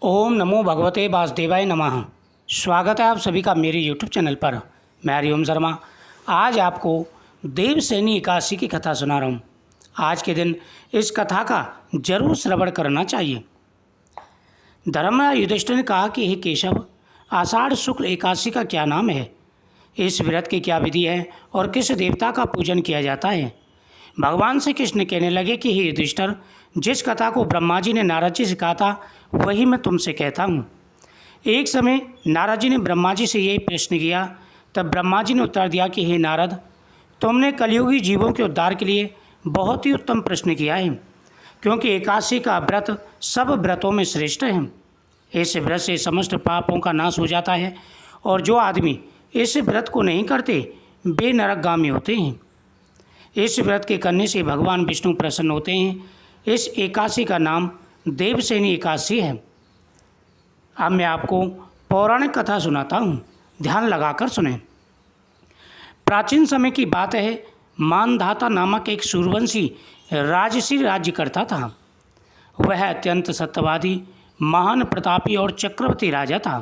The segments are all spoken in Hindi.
ओम नमो भगवते वासुदेवाय नमः। स्वागत है आप सभी का मेरे यूट्यूब चैनल पर। मैं हरिओम शर्मा आज आपको देवसेनी एकादशी की कथा सुना रहा हूँ। आज के दिन इस कथा का जरूर श्रवण करना चाहिए। धर्मराज युधिष्ठिर ने कहा कि हे केशव, आषाढ़ शुक्ल एकादशी का क्या नाम है, इस व्रत की क्या विधि है और किस देवता का पूजन किया जाता है। भगवान श्री कृष्ण कहने लगे कि हे युधिष्ठिर, जिस कथा को ब्रह्मा जी ने नारद जी से कहा था वही मैं तुमसे कहता हूँ। एक समय नारद जी ने ब्रह्मा जी से यही प्रश्न किया। तब ब्रह्मा जी ने उत्तर दिया कि हे नारद, तुमने कलियुगी जीवों के उद्धार के लिए बहुत ही उत्तम प्रश्न किया है, क्योंकि एकादशी का व्रत सब व्रतों में श्रेष्ठ है। इस व्रत से समस्त पापों का नाश हो जाता है और जो आदमी इस व्रत को नहीं करते वे नरकगामी होते हैं। इस व्रत के करने से भगवान विष्णु प्रसन्न होते हैं। इस एकादशी का नाम देवसेनी एकादशी है। अब मैं आपको पौराणिक कथा सुनाता हूँ, ध्यान लगाकर सुनें। प्राचीन समय की बात है। मानधाता नामक एक सूर्यवंशी राजसी राज्य करता था। वह अत्यंत सत्यवादी, महान प्रतापी और चक्रवर्ती राजा था।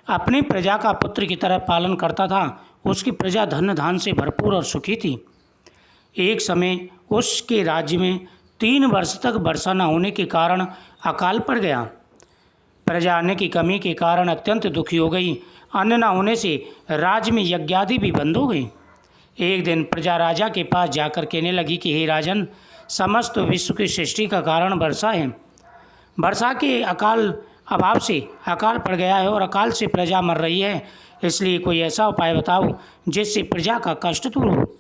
अपनी प्रजा का पुत्र की तरह पालन करता था। उसकी प्रजा धन धान से भरपूर और सुखी थी। एक समय उसके राज्य में 3 वर्ष तक वर्षा न होने के कारण अकाल पड़ गया। प्रजा अन्न की कमी के कारण अत्यंत दुखी हो गई। अन्न न होने से राज्य में यज्ञादि भी बंद हो गए। एक दिन प्रजा राजा के पास जाकर कहने लगी कि हे राजन, समस्त विश्व की सृष्टि का कारण वर्षा है। वर्षा के अकाल अभाव से अकाल पड़ गया है और अकाल से प्रजा मर रही है। इसलिए कोई ऐसा उपाय बताओ जिससे प्रजा का कष्ट दूर हो।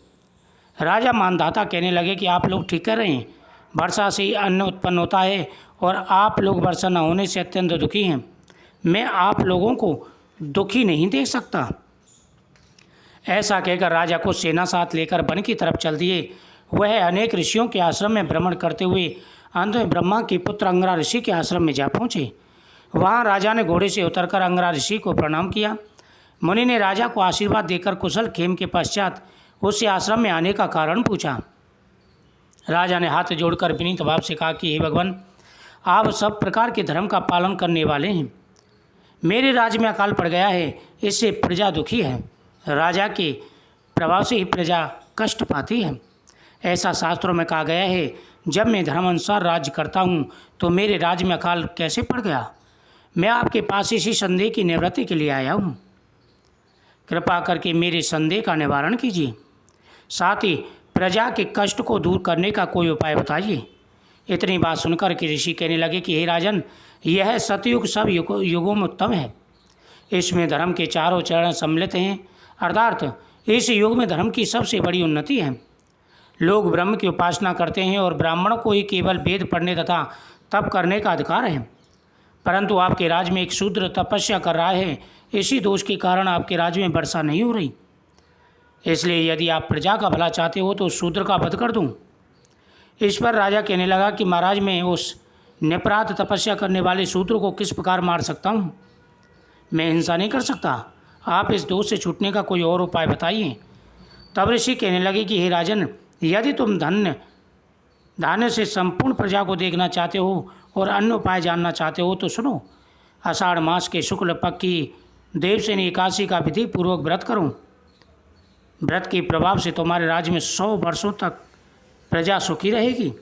राजा मानधाता कहने लगे कि आप लोग ठीक कर रहे हैं। वर्षा से ही अन्न उत्पन्न होता है और आप लोग वर्षा न होने से अत्यंत दुखी हैं। मैं आप लोगों को दुखी नहीं देख सकता। ऐसा कहकर राजा को सेना साथ लेकर वन की तरफ चल दिए। वह अनेक ऋषियों के आश्रम में भ्रमण करते हुए अंत में ब्रह्मा के पुत्र अंगरा ऋषि के आश्रम में जा पहुँचे। वहाँ राजा ने घोड़े से उतरकर अंगरा ऋषि को प्रणाम किया। मुनि ने राजा को आशीर्वाद देकर कुशल खेम के पश्चात उससे आश्रम में आने का कारण पूछा। राजा ने हाथ जोड़कर विनीत भाव से कहा कि हे भगवान, आप सब प्रकार के धर्म का पालन करने वाले हैं। मेरे राज्य में अकाल पड़ गया है, इससे प्रजा दुखी है। राजा के प्रभाव से ही प्रजा कष्ट पाती है। ऐसा शास्त्रों में कहा गया है, जब मैं धर्मानुसार राज्य करता हूँ तो मेरे राज्य में अकाल कैसे पड़ गया। मैं आपके पास इसी संदेह की निवृत्ति के लिए आया हूँ। कृपा करके मेरे संदेह का निवारण कीजिए। साथ ही प्रजा के कष्ट को दूर करने का कोई उपाय बताइए। इतनी बात सुनकर के ऋषि कहने लगे कि हे राजन, यह सतयुग सब युगों में उत्तम है। इसमें धर्म के चारों चरण सम्मिलित हैं, अर्थात इस युग में धर्म की सबसे बड़ी उन्नति है। लोग ब्रह्म की उपासना करते हैं और ब्राह्मणों को ही केवल वेद पढ़ने तथा तप करने का अधिकार है। परंतु आपके राज्य में एक शूद्र तपस्या कर रहा है। इसी दोष के कारण आपके राज्य में वर्षा नहीं हो रही। इसलिए यदि आप प्रजा का भला चाहते हो तो शूद्र का वध कर दूं। इस पर राजा कहने लगा कि महाराज, मैं उस निपराध तपस्या करने वाले शूद्र को किस प्रकार मार सकता हूँ। मैं हिंसा नहीं कर सकता। आप इस दोष से छूटने का कोई और उपाय बताइए। तब ऋषि कहने लगे कि हे राजन, यदि तुम धान्य से संपूर्ण प्रजा को देखना चाहते हो और अन्य उपाय जानना चाहते हो तो सुनो। आषाढ़ मास के शुक्ल पक्ष की देवसेनी एकादशी का विधि पूर्वक व्रत करो। व्रत के प्रभाव से तुम्हारे राज्य में 100 वर्षों तक प्रजा सुखी रहेगी।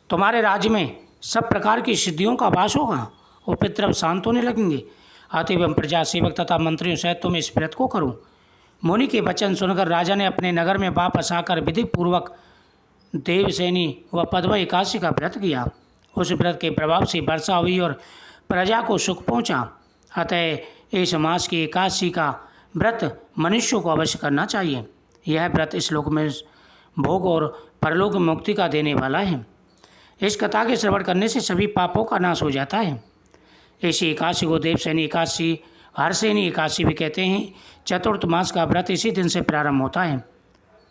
तुम्हारे राज्य में सब प्रकार की सिद्धियों का वास होगा और पितृ शांत होने लगेंगे। अतएव प्रजा सेवक तथा मंत्रियों सहित तुम इस व्रत को करो। मुनि के वचन सुनकर राजा ने अपने नगर में वापस आकर विधि पूर्वक देवसेनी व पद्म एकादशी का व्रत किया। उस व्रत के प्रभाव से वर्षा हुई और प्रजा को सुख पहुँचा। अतः इस मास की एकादशी का व्रत मनुष्यों को अवश्य करना चाहिए। यह व्रत इस लोक में भोग और परलोक मुक्ति का देने वाला है। इस कथा के श्रवण करने से सभी पापों का नाश हो जाता है। इसी एकादशी को देवसेनी एकादशी, हरसेनी एकादशी भी कहते हैं। चतुर्थ मास का व्रत इसी दिन से प्रारंभ होता है।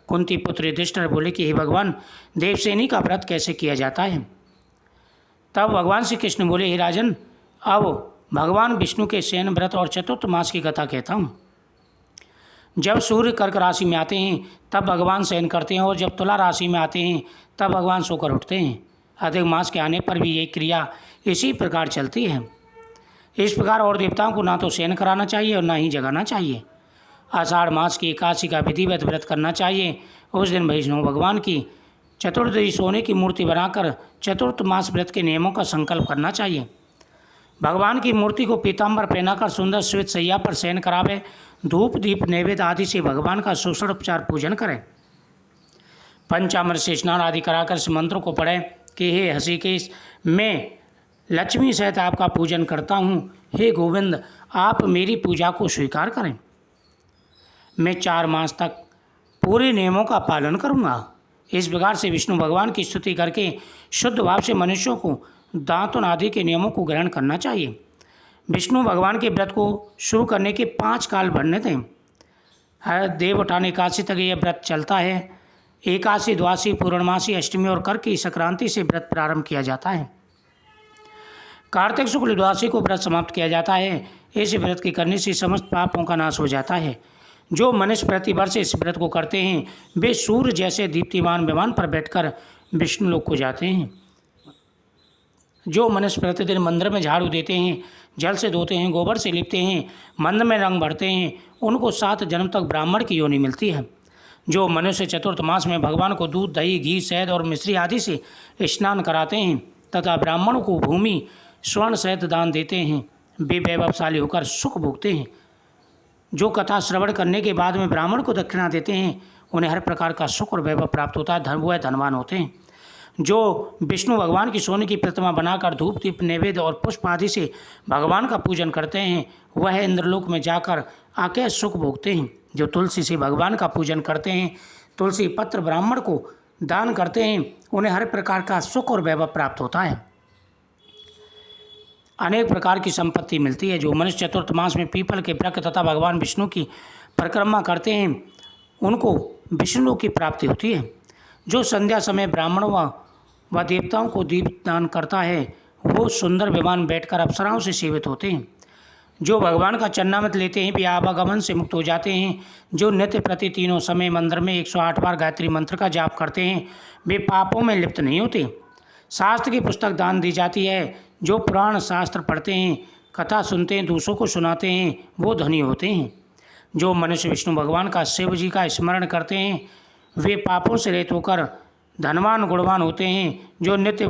कुंती पुत्र युधिष्ठिर बोले कि हे भगवान, देवसेनी का व्रत कैसे किया जाता है। तब भगवान श्री कृष्ण बोले, हे राजन, अब भगवान विष्णु के शयन व्रत और चतुर्थ मास की कथा कहता हूँ। जब सूर्य कर्क राशि में आते हैं तब भगवान शयन करते हैं और जब तुला राशि में आते हैं तब भगवान सोकर उठते हैं। अधिक मास के आने पर भी ये क्रिया इसी प्रकार चलती है। इस प्रकार और देवताओं को ना तो शयन कराना चाहिए और ना ही जगाना चाहिए। आषाढ़ मास की एकादशी का विधिवत व्रत करना चाहिए। उस दिन विष्णु भगवान की चतुर्दशी सोने की मूर्ति बनाकर चतुर्थ मास व्रत के नियमों का संकल्प करना चाहिए। भगवान की मूर्ति को पीताम्बर पहनाकर सुंदर श्वेत सैया पर शयन करावे। धूप दीप नैवेद्य आदि से भगवान का षोडशोपचार पूजन करें। पंचामृत से स्नान आदि कराकर इस मंत्र को पढ़ें कि हे हृषिकेश, मैं लक्ष्मी सहित आपका पूजन करता हूँ। हे गोविंद, आप मेरी पूजा को स्वीकार करें। मैं 4 मास तक पूरे नियमों का पालन करूँगा। इस प्रकार से विष्णु भगवान की स्तुति करके शुद्ध भाव से मनुष्यों को दांतन आदि के नियमों को ग्रहण करना चाहिए। विष्णु भगवान के व्रत को शुरू करने के 5 काल भरने दें। हर देवउठान एकादशी तक यह व्रत चलता है। एकादशी, द्वादशी, पूर्णमासी, अष्टमी और कर की संक्रांति से व्रत प्रारंभ किया जाता है। कार्तिक शुक्ल द्वादशी को व्रत समाप्त किया जाता है। इस व्रत के करने से समस्त पापों का नाश हो जाता है। जो मनुष्य प्रतिवर्ष इस व्रत को करते हैं वे सूर्य जैसे दीप्तिमान विमान पर बैठकर विष्णु लोक को जाते हैं। जो मनुष्य प्रतिदिन मंदिर में झाड़ू देते हैं, जल से धोते हैं, गोबर से लिपते हैं, मंदिर में रंग भरते हैं, उनको 7 जन्म तक ब्राह्मण की योनि मिलती है। जो मनुष्य चतुर्थ मास में भगवान को दूध, दही, घी, शहद और मिश्री आदि से स्नान कराते हैं तथा ब्राह्मणों को भूमि, स्वर्ण सहित दान देते हैं, वे वैभवशाली होकर सुख भोगते हैं। जो कथा श्रवण करने के बाद में ब्राह्मण को दक्षिणा देते हैं उन्हें हर प्रकार का सुख और वैभव प्राप्त होता है। वह धनवान होते हैं। जो विष्णु भगवान की सोने की प्रतिमा बनाकर धूप दीप नैवेद्य और पुष्प आदि से भगवान का पूजन करते हैं वह इंद्रलोक में जाकर आके सुख भोगते हैं। जो तुलसी से भगवान का पूजन करते हैं, तुलसी पत्र ब्राह्मण को दान करते हैं, उन्हें हर प्रकार का सुख और वैभव प्राप्त होता है। अनेक प्रकार की संपत्ति मिलती है। जो मनुष्य चतुर्थ मास में पीपल के वृक्ष तथा भगवान विष्णु की परिक्रमा करते हैं उनको विष्णु की प्राप्ति होती है। जो संध्या समय ब्राह्मणों व देवताओं को दीप दान करता है वो सुंदर विमान बैठकर अप्सराओं से सेवित होते हैं। जो भगवान का चरणामृत लेते हैं वे आवागमन से मुक्त हो जाते हैं। जो नित्य प्रति तीनों समय मंदिर में 108 बार गायत्री मंत्र का जाप करते हैं वे पापों में लिप्त नहीं होते। शास्त्र की पुस्तक दान दी जाती है। जो पुराण शास्त्र पढ़ते हैं, कथा सुनते हैं, दूसरों को सुनाते हैं वो धनी होते हैं। जो मनुष्य विष्णु भगवान का, शिव जी का स्मरण करते हैं वे पापों से रहित होकर धनवान गुणवान होते हैं। जो नित्य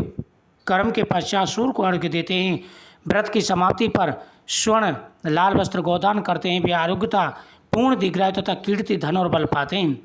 कर्म के पश्चात सूर्य को अर्घ्य देते हैं, व्रत की समाप्ति पर स्वर्ण लाल वस्त्र गोदान करते हैं वे आरोग्यता, पूर्ण दीर्घायु तथा कीर्ति, धन और बल पाते हैं।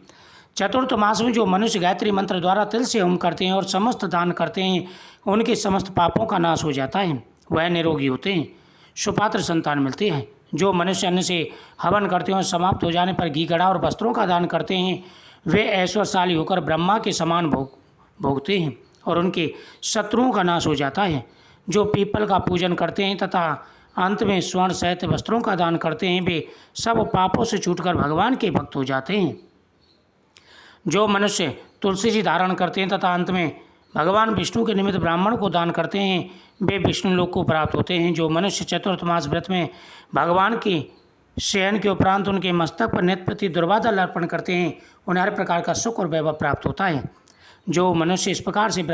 चतुर्थ मास में जो मनुष्य गायत्री मंत्र द्वारा तिल से होम करते हैं और समस्त दान करते हैं उनके समस्त पापों का नाश हो जाता है। वह निरोगी होते हैं, सुपात्र संतान मिलती है। जो मनुष्य अन्न से हवन करते हैं और समाप्त हो जाने पर घी, गड़ा और वस्त्रों का दान करते हैं वे ऐश्वर्यशाली होकर ब्रह्मा के समान भोगते हैं और उनके शत्रुओं का नाश हो जाता है। जो पीपल का पूजन करते हैं तथा अंत में स्वर्ण सहित वस्त्रों का दान करते हैं वे सब पापों से छूटकर भगवान के भक्त हो जाते हैं। जो मनुष्य तुलसी जी धारण करते हैं तथा अंत में भगवान विष्णु के निमित्त ब्राह्मण को दान करते हैं वे विष्णु लोक को प्राप्त होते हैं। जो मनुष्य चतुर्थ मास व्रत में भगवान के शयन के उपरांत उनके मस्तक पर नित्य प्रति दुर्वादल अर्पण करते हैं उन्हें हर प्रकार का सुख और वैभव प्राप्त होता है। जो मनुष्य इस प्रकार से व्रत